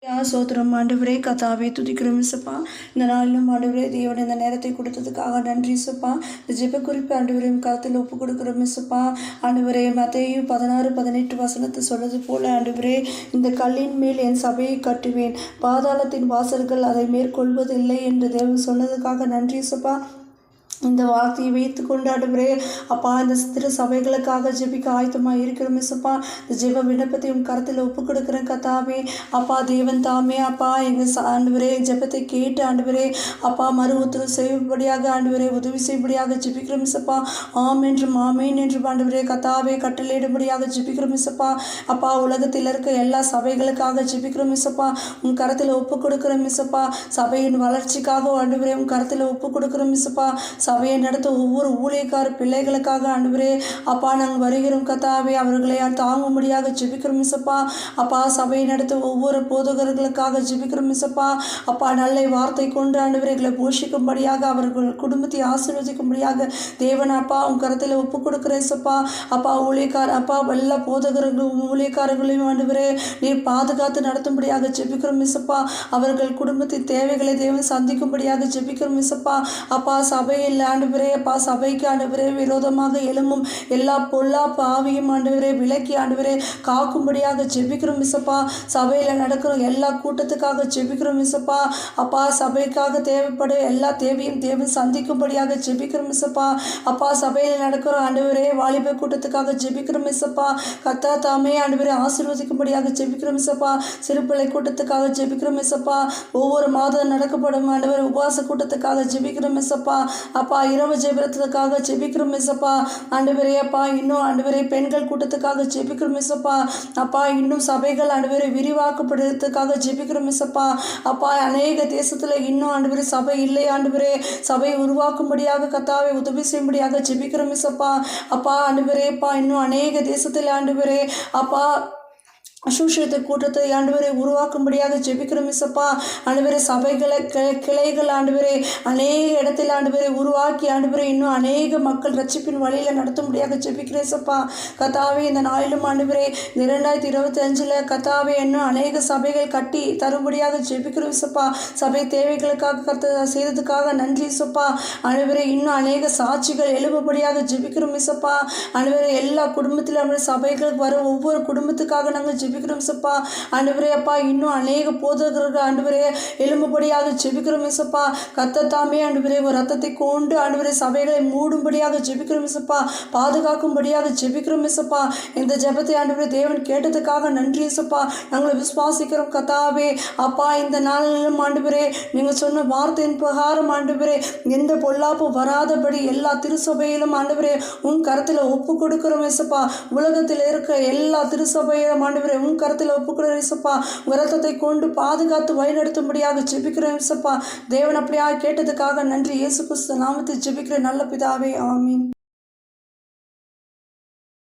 சோத்திரம் ஆண்டவரே, கத்தாவே துதிக்கிறோம் இசப்பா. இந்த நாளிலும் ஆண்டவரே தேவன் இந்த நேரத்தை கொடுத்ததுக்காக நன்றி இசப்பா. இந்த ஜெப குறிப்பு ஆண்டவரையும் கருத்தில் ஒப்பு கொடுக்கிறோம் இசப்பா. ஆண்டவரே மத்தேயு 16:18 சொல்வது போல ஆண்டவரே, இந்த கல்லின் மேல் என் சபையை கட்டுவேன், பாதாளத்தின் வாசல்கள் அதை மேற்கொள்வதில்லை என்று தேவன் சொன்னதுக்காக நன்றி இசப்பா. இந்த வார்த்தையை வைத்து கொண்டு ஆண்டவரே அப்பா, இந்த திரு சபைகளுக்காக ஜெபிக்க ஆயத்தமாக இருக்கிறோம் இசப்பா. இந்த ஜெப விண்ணப்பத்தையும் கருத்தில் ஒப்பு கொடுக்குறேன் கத்தாவே. அப்பா தேவன் தாமே அப்பா எங்கள் ஆண்டவரே ஜெபத்தை கேட்டு ஆண்டவரே அப்பா மறு உத்தரவு செய்யும்படியாக ஆண்டவரே உதவி செய்யும்படியாக ஜெபிக்கிறோம் இசப்பா. ஆம் என்றும் ஆமேன் என்றும் ஆண்டவரே கத்தாவே கட்டளையிடும்படியாக ஜெபிக்கிறோம் இசப்பா. அப்பா உலகத்தில் இருக்க எல்லா சபைகளுக்காக ஜெபிக்கிறோம் இசப்பா. உன் கருத்தில் ஒப்பு கொடுக்குறோம் இசப்பா. சபையின் வளர்ச்சிக்காக ஆண்டவரே உன் கருத்தில் ஒப்பு கொடுக்குறோம் இசப்பா. சபையை நடத்த ஒவ்வொரு ஊழியக்கார பிள்ளைகளுக்காக ஆண்டவரே அப்பா நாங்கள் வருகிறோம் கத்தாவே, அவர்களை தாங்கும்படியாக ஜெபிக்கிறோம் இசப்பா. அப்பா சபையை நடத்த ஒவ்வொரு போதகர்களுக்காக ஜெபிக்கிறோம் இசப்பா. அப்பா நல்ல வார்த்தை கொண்டு ஆண்டவர்களை போஷிக்கும்படியாக அவர்கள் குடும்பத்தை ஆசீர்வதிக்கும்படியாக தேவன் அப்பா உன் கருத்தில் ஒப்பு கொடுக்குற இசப்பா. அப்பா அப்பா எல்லா போதகர்களும் ஊழியக்காரர்களையும் ஆண்டவரே நீர் பாதுகாத்து நடத்தும்படியாக ஜெபிக்கிறோம் இசப்பா. அவர்கள் குடும்பத்தின் தேவைகளை தேவன் சந்திக்கும்படியாக ஜெபிக்கிறோம் இசப்பா. அப்பா சபையில் ஆண்டவரே அப்பா சபைக்கு ஆண்டவரே விரோதமாக எழும்பும் எல்லா பொல்லாப்பு ஆவியும் ஆண்டவரே விலக்கி ஆண்டவரே காக்கும்படியாக ஜெபிக்கிறோம் இசப்பா. சபையில் நடக்கிற எல்லா கூட்டத்துக்காக ஜெபிக்கிறோம் இசப்பா. அப்பா சபைக்காக தேவைப்படும் எல்லா தேவையும் தேவை சந்திக்கும்படியாக ஜெபிக்கிறோம் இசப்பா. அப்பா சபையில் நடக்கிற ஆண்டவரே வாலிப கூட்டத்துக்காக ஜெபிக்கிறோம் இசப்பா. கர்த்தா தாமே ஆண்டவரே ஆசீர்வதிக்கும்படியாக ஜெபிக்கிறோம் இசப்பா. சிறுபிள்ளை கூட்டத்துக்காக ஜெபிக்கிறோம் இசப்பா. ஒவ்வொரு மாதம் நடக்கப்படும் ஆண்டவரே உபவாச கூட்டத்துக்காக ஜெபிக்கிறோம் இசப்பா. அப்பா இரவு ஜெபத்துக்காக ஜெபிக்கிறோம் இசப்பா. ஆண்டவரே அப்பா இன்னும் ஆண்டவரே பெண்கள் கூட்டத்துக்காக ஜெபிக்கிறோம் இசப்பா. அப்பா இன்னும் சபைகள் ஆண்டவரே விரிவாக்கப்படுறதுக்காக ஜெபிக்கிறோம் இசப்பா. அப்பா அநேக தேசத்துல இன்னும் ஆண்டவரே சபை இல்லை ஆண்டவரே, சபையை உருவாக்கும்படியாக கத்தாவை உதவி செய்யும்படியாக ஜெபிக்கிறோம் இசப்பா. அப்பா ஆண்டவரே அப்பா இன்னும் அநேக தேசத்தில் ஆண்டவரே அப்பா அசுஷத்தை கூட்டத்தை ஆண்டவரை உருவாக்கும்படியாக ஜெபிக்கிறோம் இசப்பா. ஆண்டவரே சபைகளை கிளைகள் ஆண்டவரே அநேக இடத்தில் ஆண்டவரை உருவாக்கி ஆண்டவரை இன்னும் அநேக மக்கள் ரட்சிப்பின் வழியில் நடத்தும்படியாக ஜெபிக்கிறேன் இசப்பா. கத்தாவே இந்த நாளிலும் ஆண்டவரே 2025 கத்தாவே இன்னும் அநேக சபைகள் கட்டி தரும்படியாக ஜெபிக்கிறோம் இசப்பா. சபை தேவைகளுக்காக கத்த செய்ததுக்காக நன்றி இசப்பா. ஆண்டவரே இன்னும் அநேக சாட்சிகள் எழும்படியாக ஜெபிக்கிறோம் இசப்பா. ஆண்டவரே எல்லா குடும்பத்திலும் சபைகளுக்கு வர ஒவ்வொரு குடும்பத்துக்காக நாங்கள் ஜெபிக்கிறோம் இசப்பா. ஆண்டவரே அப்பா இன்னும் அநேக போதகர்கள் ஆண்டவரே எழும்படியாக ஜெபிக்கிறோம் இசப்பா. கர்த்தர் தாமே ஆண்டவரே ஒரு ரத்தத்தை கொண்டு ஆண்டவரே சபைகளை மூடும்படியாக ஜெபிக்கிறோம் இசப்பா. பாதுகாக்கும்படியாக ஜெபிக்கிறோம் இசப்பா. இந்த ஜெபத்தை ஆண்டவரே தேவன் கேட்டதுக்காக நன்றி இசப்பா. நாங்கள் விசுவாசிக்கிறோம் கத்தாவே. அப்பா இந்த நாளிலும் ஆண்டவரே நீங்கள் சொன்ன வார்த்தையின் பிரகாரம் ஆண்டவரே எந்த பொல்லாப்பு வராதபடி எல்லா திருச்சபையிலும் ஆண்டவரே உன் கருத்தில் ஒப்பு கொடுக்கிறோம் இசப்பா. உலகத்தில் இருக்க எல்லா திருச்சபையிலும் ஆண்டவரே உன் கருத்தில் ஒப்புக்கிறோம் இசப்பா. உங்கள் ரத்தத்தை கொண்டு பாதுகாத்து வழிநடத்தும்படியாக ஜெபிக்கிறோம் இசப்பா. தேவன் அப்படியா கேட்டதுக்காக நன்றி. இயேசு கிறிஸ்து நாமத்தில் ஜெபிக்கிற நல்ல பிதாவே, ஆமீன்.